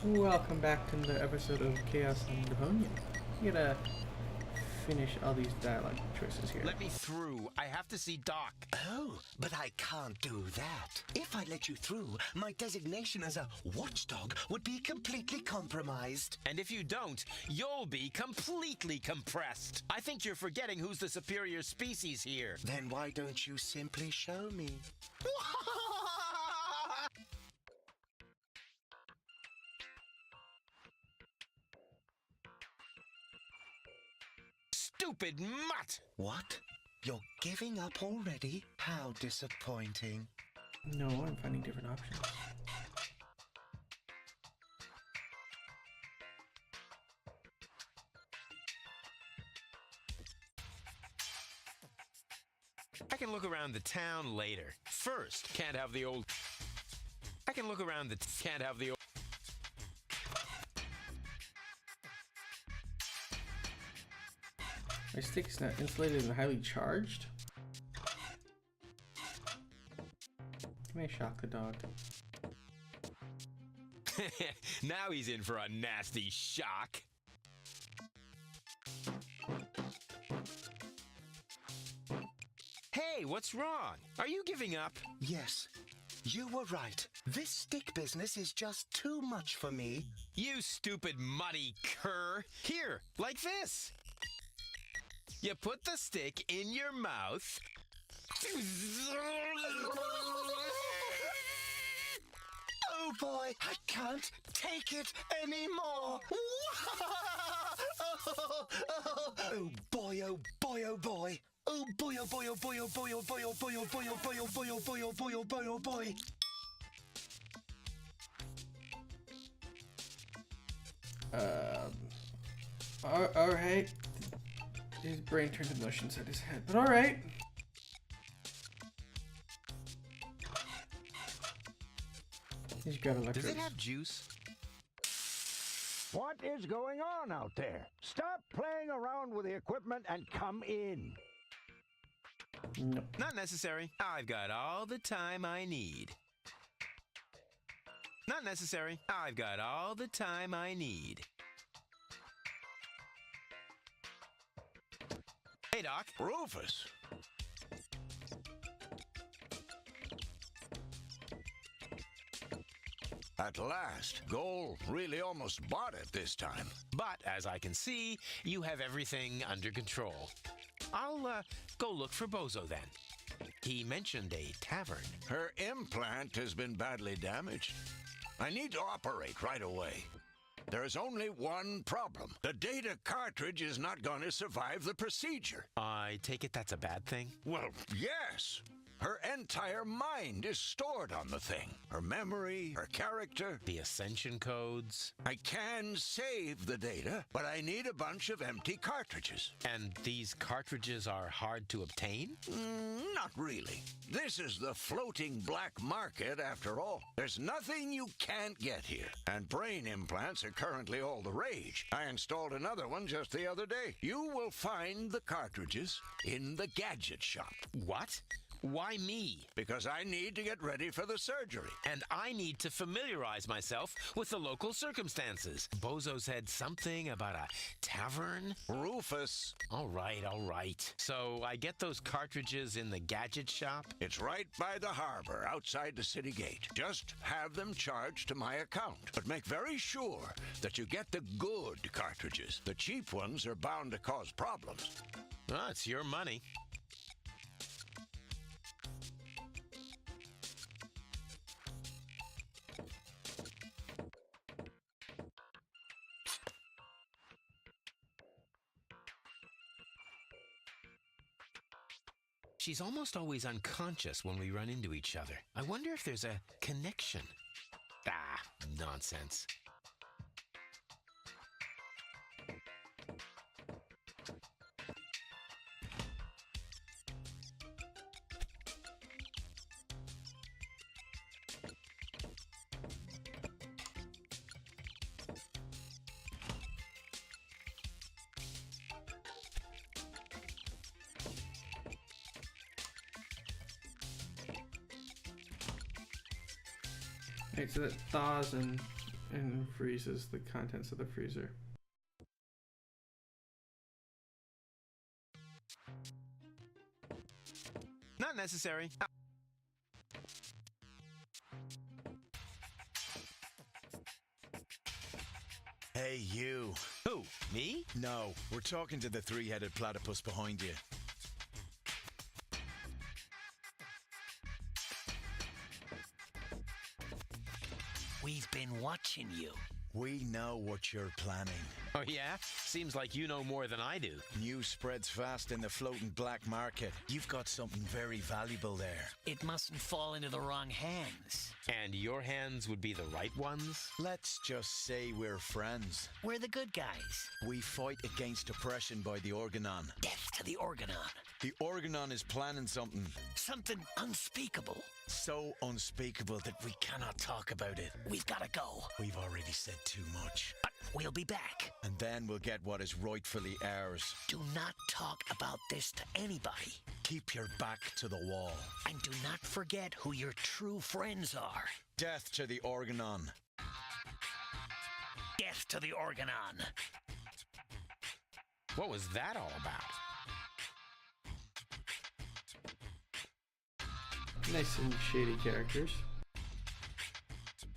Welcome back to another episode of Chaos and Deponia. You gotta finish all these dialogue choices here. Let me through. I have to see Doc. Oh, but I can't do that. If I let you through, my designation as a watchdog would be completely compromised. And if you don't, you'll be completely compressed. I think you're forgetting who's the superior species here. Then why don't you simply show me? Stupid mutt! What? You're giving up already? How disappointing. No, I'm finding different options. I can look around the town later. First, can't have the old... I can look around the... Can't have the old... My stick's not insulated and highly charged. May shock the dog. Now he's in for a nasty shock. Hey, what's wrong? Are you giving up? Yes, you were right. This stick business is just too much for me. You stupid muddy cur. Here, like this. You put the stick in your mouth. Oh boy, I can't take it anymore. Oh boy, oh boy, oh boy. Oh boy, oh boy, oh boy, oh boy, oh boy, oh boy, oh boy, oh boy, oh boy, oh boy, oh boy, oh boy, oh boy. Alright. His brain turned to mush inside his head, but alright. He's got electrodes. Does it have juice? What is going on out there? Stop playing around with the equipment and come in. Nope. Not necessary. I've got all the time I need. Not necessary. I've got all the time I need. Hey, Doc. Rufus. At last. Goal really almost bought it this time. But, as I can see, you have everything under control. I'll, go look for Bozo then. He mentioned a tavern. Her implant has been badly damaged. I need to operate right away. There is only one problem. The data cartridge is not going to survive the procedure. I take it that's a bad thing? Well, yes. Her entire mind is stored on the thing. Her memory, her character. The ascension codes. I can save the data, but I need a bunch of empty cartridges. And these cartridges are hard to obtain? Not really. This is the floating black market after all. There's nothing you can't get here. And brain implants are currently all the rage. I installed another one just the other day. You will find the cartridges in the gadget shop. What? Why me? Because I need to get ready for the surgery. And I need to familiarize myself with the local circumstances. Bozo said something about a tavern? Rufus. All right. So I get those cartridges in the gadget shop? It's right by the harbor, outside the city gate. Just have them charged to my account. But make very sure that you get the good cartridges. The cheap ones are bound to cause problems. Well, it's your money. She's almost always unconscious when we run into each other. I wonder if there's a connection. Ah, nonsense. Right, so that thaws and And freezes the contents of the freezer. Not necessary. Hey, you. Who? Me? No, we're talking to the three-headed platypus behind you. We've been watching you. We know what you're planning. Oh, yeah? Seems like you know more than I do. News spreads fast in the floating black market. You've got something very valuable there. It mustn't fall into the wrong hands. And your hands would be the right ones? Let's just say we're friends. We're the good guys. We fight against oppression by the Organon. Death to the Organon. The Organon is planning something Something unspeakable. so unspeakable that we cannot talk about it. We've got to go. We've already said too much. But we'll be back. And then we'll get what is rightfully ours. Do not talk about this to anybody. Keep your back to the wall. And do not forget who your true friends are. Death to the Organon. Death to the Organon. What was that all about? Nice and shady characters.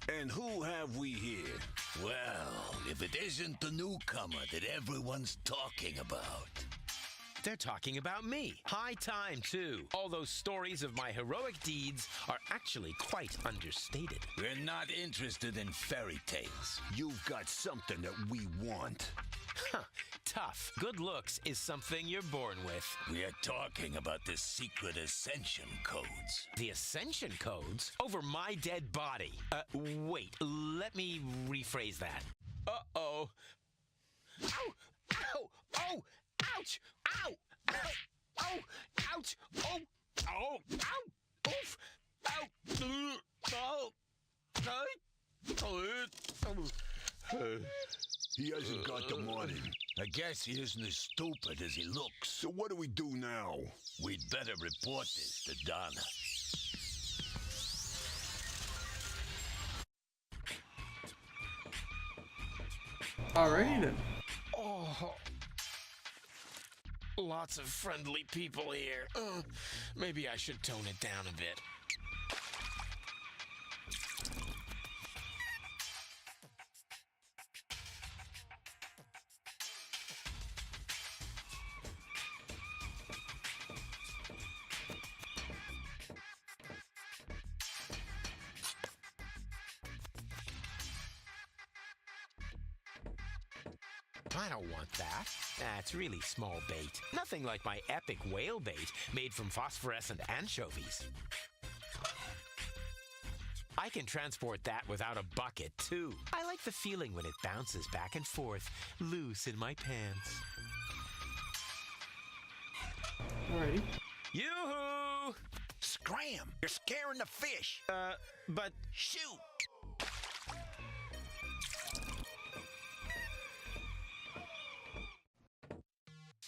And who have we here? Well, if it isn't the newcomer that everyone's talking about. They're talking about me. High time, too. All those stories of my heroic deeds are actually quite understated. We're not interested in fairy tales. You've got something that we want. Huh. Tough. Good looks is something you're born with. We are talking about the secret ascension codes. The ascension codes? Over my dead body. Wait. Let me rephrase that. Uh-oh. Ow! Ow! Oh! Ouch! Ow! Ow! Oh! Ouch! Oh! Oh! Ow! Oof! Ow! Oh! He hasn't got the money. I guess he isn't as stupid as he looks. So what do we do now? We'd better report this to Donna. Alrighty then. Oh. Lots of friendly people here. Maybe I should tone it down a bit. I don't want that. That's really small bait. Nothing like my epic whale bait made from phosphorescent anchovies. I can transport that without a bucket, too. I like the feeling when it bounces back and forth, loose in my pants. Alrighty. Yoo-hoo! Scram! You're scaring the fish. But Shoot!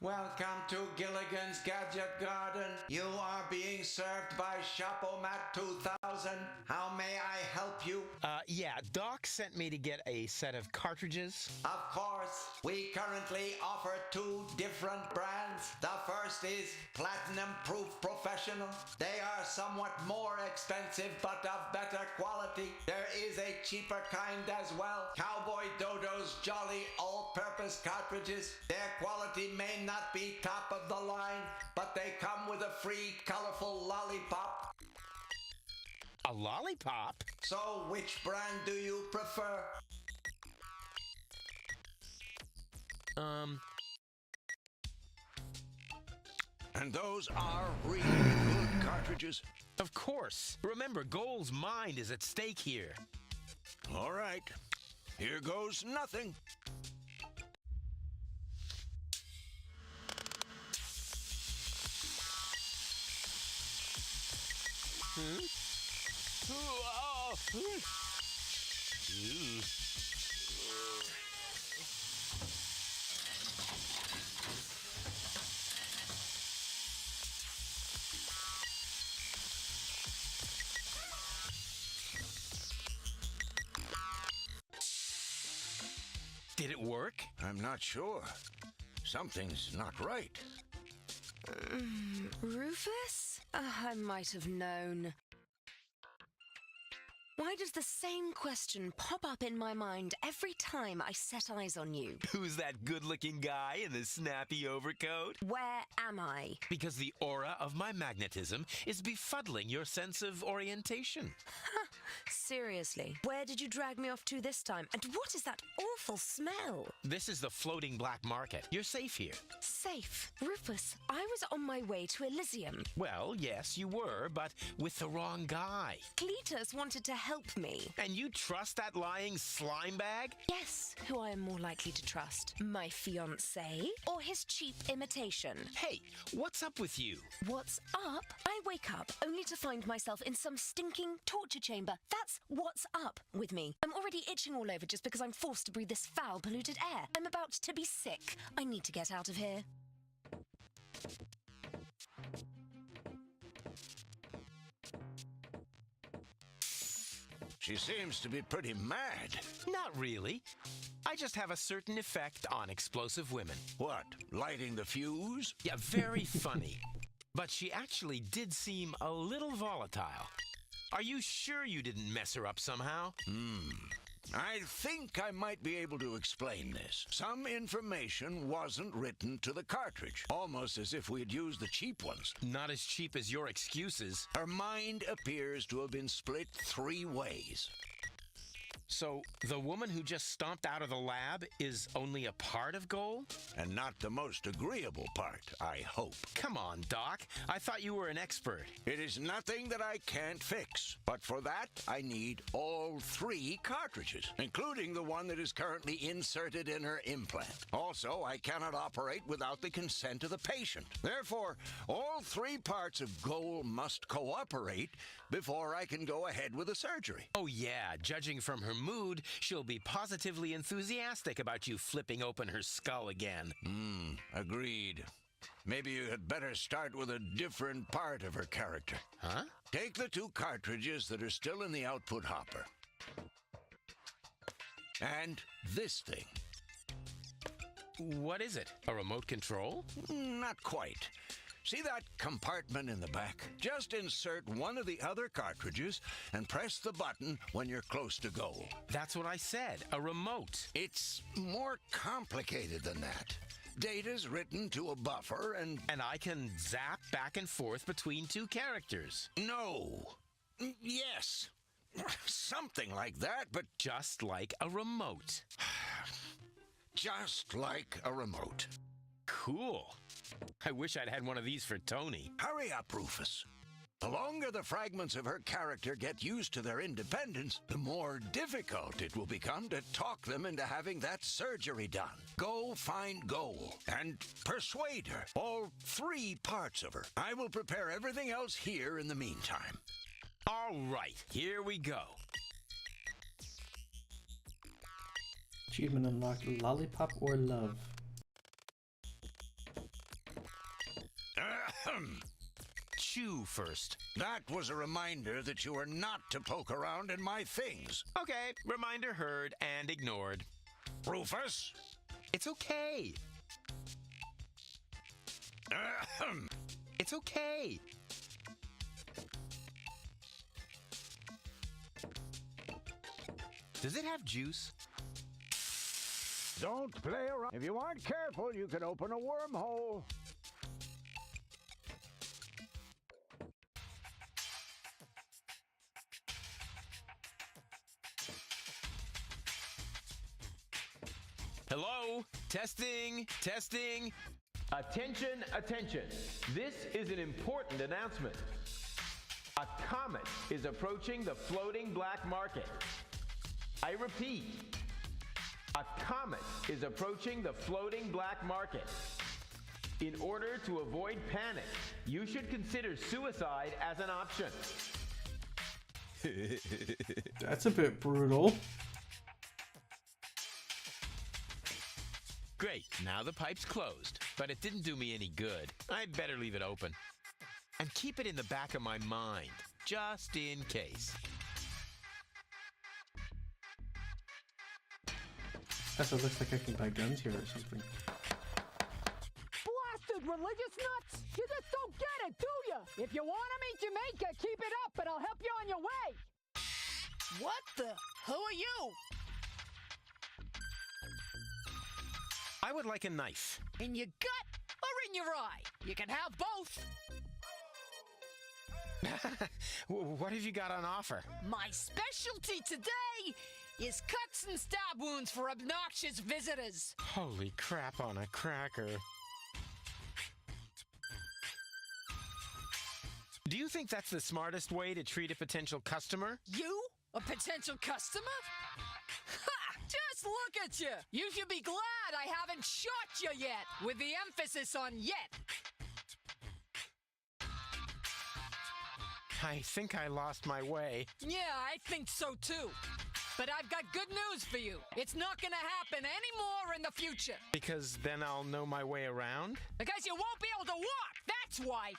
Welcome to Gilligan's Gadget Garden. You are being served by Shopomat 2000. How may I help you? yeah, Doc sent me to get a set of cartridges. Of course, we currently offer 2 different brands. The first is Platinum Proof Professional. They are somewhat more expensive but of better quality. There is a cheaper kind as well. Cowboy Dodo's Jolly All-Purpose Cartridges. Their quality may not be top of the line, but they come with a free colorful lollipop. A lollipop? So which brand do you prefer? And those are really good cartridges. Of course. Remember, Goal's mind is at stake here. All right. Here goes nothing. Did it work? I'm not sure. Something's not right. Rufus? I might have known. Why does the same question pop up in my mind every time I set eyes on you? Who's that good-looking guy in the snappy overcoat? Where am I? Because the aura of my magnetism is befuddling your sense of orientation. Seriously, where did you drag me off to this time? And what is that awful smell? This is the floating black market. You're safe here. Safe? Rufus, I was on my way to Elysium. Well, yes, you were, but with the wrong guy. Cletus wanted to help me. And you trust that lying slime bag? Yes, who I am more likely to trust? My fiancé or his cheap imitation? Hey, what's up with you? What's up? I wake up only to find myself in some stinking torture chamber. That's what's up with me. I'm already itching all over just because I'm forced to breathe this foul, polluted air. I'm about to be sick. I need to get out of here. She seems to be pretty mad. Not really. I just have a certain effect on explosive women. What, lighting the fuse? Yeah, very funny. But she actually did seem a little volatile. Are you sure you didn't mess her up somehow? I think I might be able to explain this. Some information wasn't written to the cartridge, almost as if we had used the cheap ones. Not as cheap as your excuses. Her mind appears to have been split 3 ways. So, the woman who just stomped out of the lab is only a part of Goal? And not the most agreeable part, I hope. Come on, Doc. I thought you were an expert. It is nothing that I can't fix, but for that, I need all 3 cartridges, including the one that is currently inserted in her implant. Also, I cannot operate without the consent of the patient. Therefore, all 3 parts of Goal must cooperate before I can go ahead with the surgery. Oh yeah, judging from her mood, she'll be positively enthusiastic about you flipping open her skull again. Agreed. Maybe you had better start with a different part of her character. Huh? Take the 2 cartridges that are still in the output hopper. And this thing. What is it? A remote control? Not quite. See that compartment in the back? Just insert one of the other cartridges and press the button when you're close to Goal. That's what I said, a remote. It's more complicated than that. Data's written to a buffer and... And I can zap back and forth between 2 characters. No. Yes. Something like that, but Just like a remote. just like a remote. Cool. I wish I'd had one of these for Tony. Hurry up, Rufus. The longer the fragments of her character get used to their independence, the more difficult it will become to talk them into having that surgery done. Go find Goal and persuade her. All 3 parts of her. I will prepare everything else here in the meantime. All right, here we go. Achievement unlocked: lollipop or love. Ahem. Chew first. That was a reminder that you are not to poke around in my things. Okay, reminder heard and ignored. Rufus? It's okay. Ahem. It's okay. Does it have juice? Don't play around. If you aren't careful, you can open a wormhole. Hello? Testing, testing. Attention, attention. This is an important announcement. A comet is approaching the floating black market. I repeat, a comet is approaching the floating black market. In order to avoid panic, you should consider suicide as an option. That's a bit brutal. Great, now the pipe's closed, but it didn't do me any good. I'd better leave it open. And keep it in the back of my mind, just in case. Also, it looks like I can buy guns here or something. Blasted religious nuts! You just don't get it, do you? If you want to meet Jamaica, keep it up and I'll help you on your way! What the? Who are you? I would like a knife. In your gut or in your eye? You can have both. What have you got on offer? My specialty today is cuts and stab wounds for obnoxious visitors. Holy crap on a cracker. Do you think that's the smartest way to treat a potential customer? You? A potential customer? Ha! Just look at you! You should be glad I haven't shot you yet, with the emphasis on yet. I think I lost my way. Yeah, I think so too. But I've got good news for you. It's not gonna happen anymore in the future. Because then I'll know my way around? Because you won't be able to walk, that's why.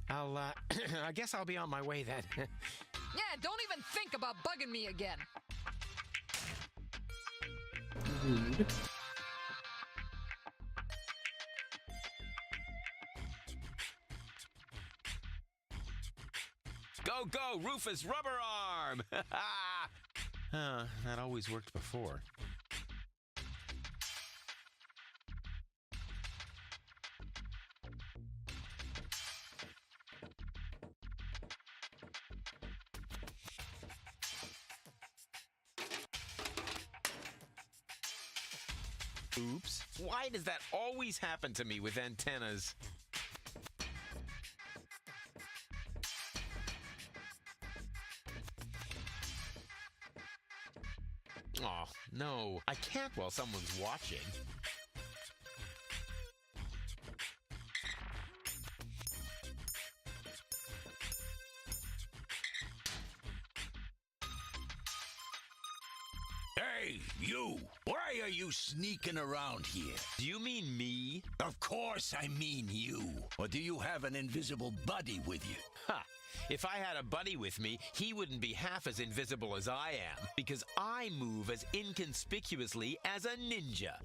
I guess I'll be on my way then. Yeah, don't even think about bugging me again. Rude. Go, go, Rufus, rubber arm! That always worked before. Oops. Why does that always happen to me with antennas? Oh, no. I can't while someone's watching. Hey, you! Why are you sneaking around here? Do you mean me? Of course I mean you. Or do you have an invisible buddy with you? Ha! If I had a buddy with me, he wouldn't be half as invisible as I am, because I move as inconspicuously as a ninja.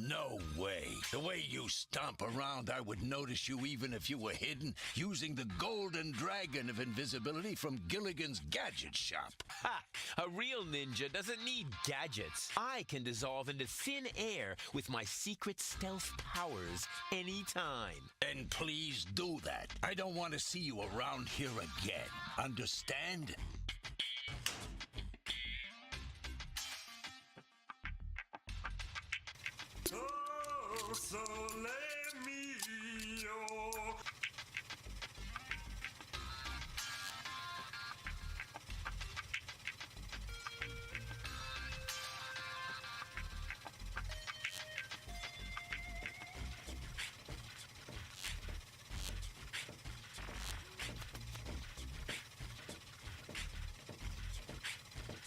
No way. The way you stomp around, I would notice you even if you were hidden using the golden dragon of invisibility from Gilligan's Gadget Shop. Ha! A real ninja doesn't need gadgets. I can dissolve into thin air with my secret stealth powers anytime. Then please do that. I don't want to see you around here again. Understand? Oh, sole mio.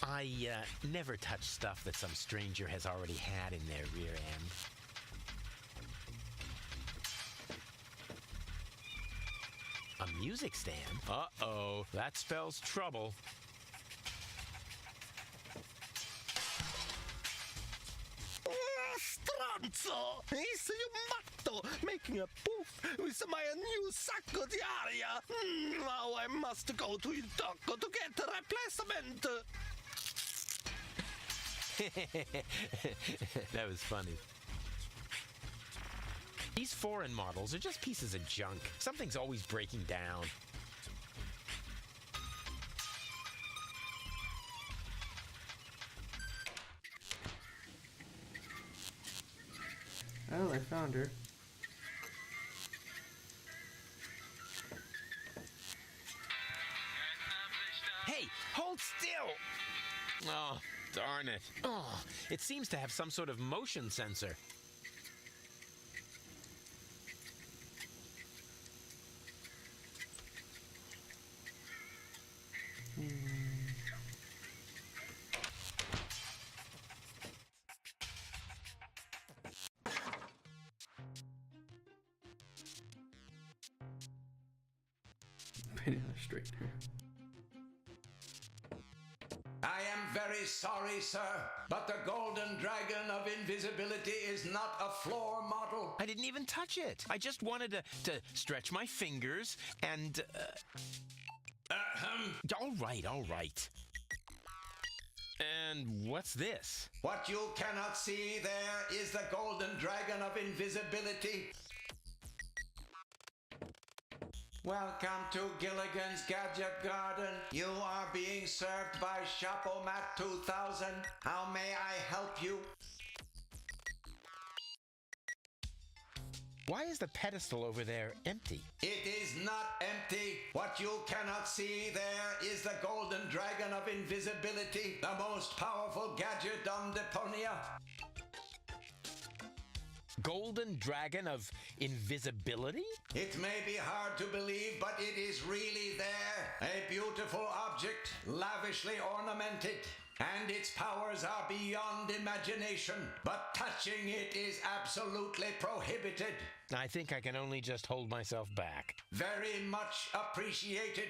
I never touch stuff that some stranger has already had in their rear end. A music stand? Uh-oh, that spells trouble. Stronzo! Is you matto making a poof with my new sacco di aria? Now I must go to il tocco to get a replacement. That was funny. These foreign models are just pieces of junk. Something's always breaking down. Oh, I found her. Hey, hold still! Oh, darn it. Oh, it seems to have some sort of motion sensor. banana straightener. I am very sorry, sir, but the golden dragon of invisibility is not a floor model. I didn't even touch it. I just wanted to stretch my fingers and... All right, all right. And what's this? What you cannot see there is the golden dragon of invisibility. Welcome to Gilligan's Gadget Garden. You are being served by Shopomat 2000. How may I help you? Why is the pedestal over there empty? It is not empty. What you cannot see there is the golden dragon of invisibility, the most powerful gadget on Deponia. Golden dragon of invisibility? It may be hard to believe, but it is really there. A beautiful object, lavishly ornamented. And its powers are beyond imagination, but touching it is absolutely prohibited. I think I can only just hold myself back. Very much appreciated.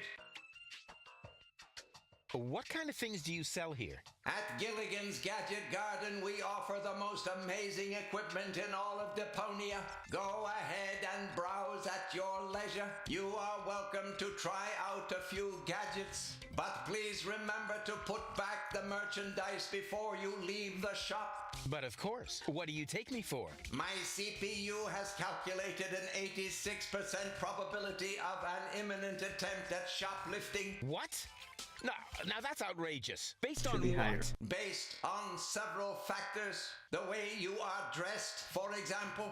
What kind of things do you sell here? At Gilligan's Gadget Garden, we offer the most amazing equipment in all of Deponia. Go ahead and browse at your leisure. You are welcome to try out a few gadgets. But please remember to put back the merchandise before you leave the shop. But of course. What do you take me for? My CPU has calculated an 86% probability of an imminent attempt at shoplifting. What? Now that's outrageous. Based on higher. what? Based on several factors. The way you are dressed, for example.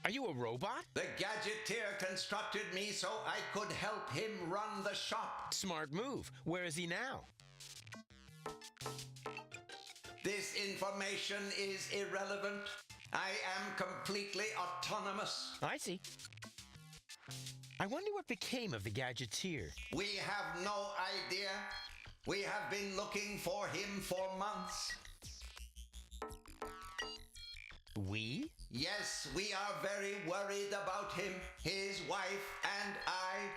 Are you a robot? The gadgeteer constructed me so I could help him run the shop. Smart move. Where is he now? This information is irrelevant. I am completely autonomous. I see. I wonder what became of the gadgeteer. We have no idea. We have been looking for him for months. We? Yes, we are very worried about him, his wife, and I.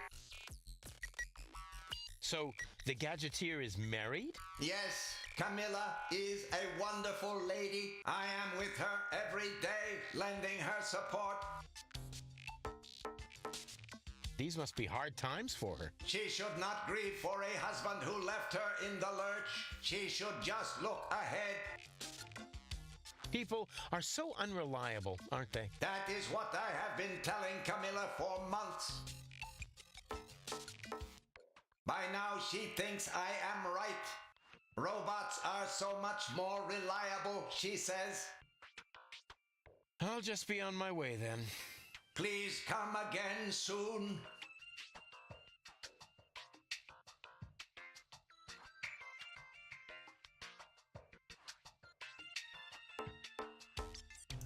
So, the gadgeteer is married? Yes, Camilla is a wonderful lady. I am with her every day, lending her support. These must be hard times for her. She should not grieve for a husband who left her in the lurch. She should just look ahead. People are so unreliable, aren't they? That is what I have been telling Camilla for months. By now she thinks I am right. Robots are so much more reliable, she says. I'll just be on my way then. Please come again soon.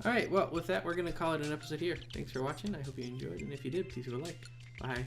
Alright, well, with that, we're going to call it an episode here. Thanks for watching. I hope you enjoyed, and if you did, please leave a like. Bye.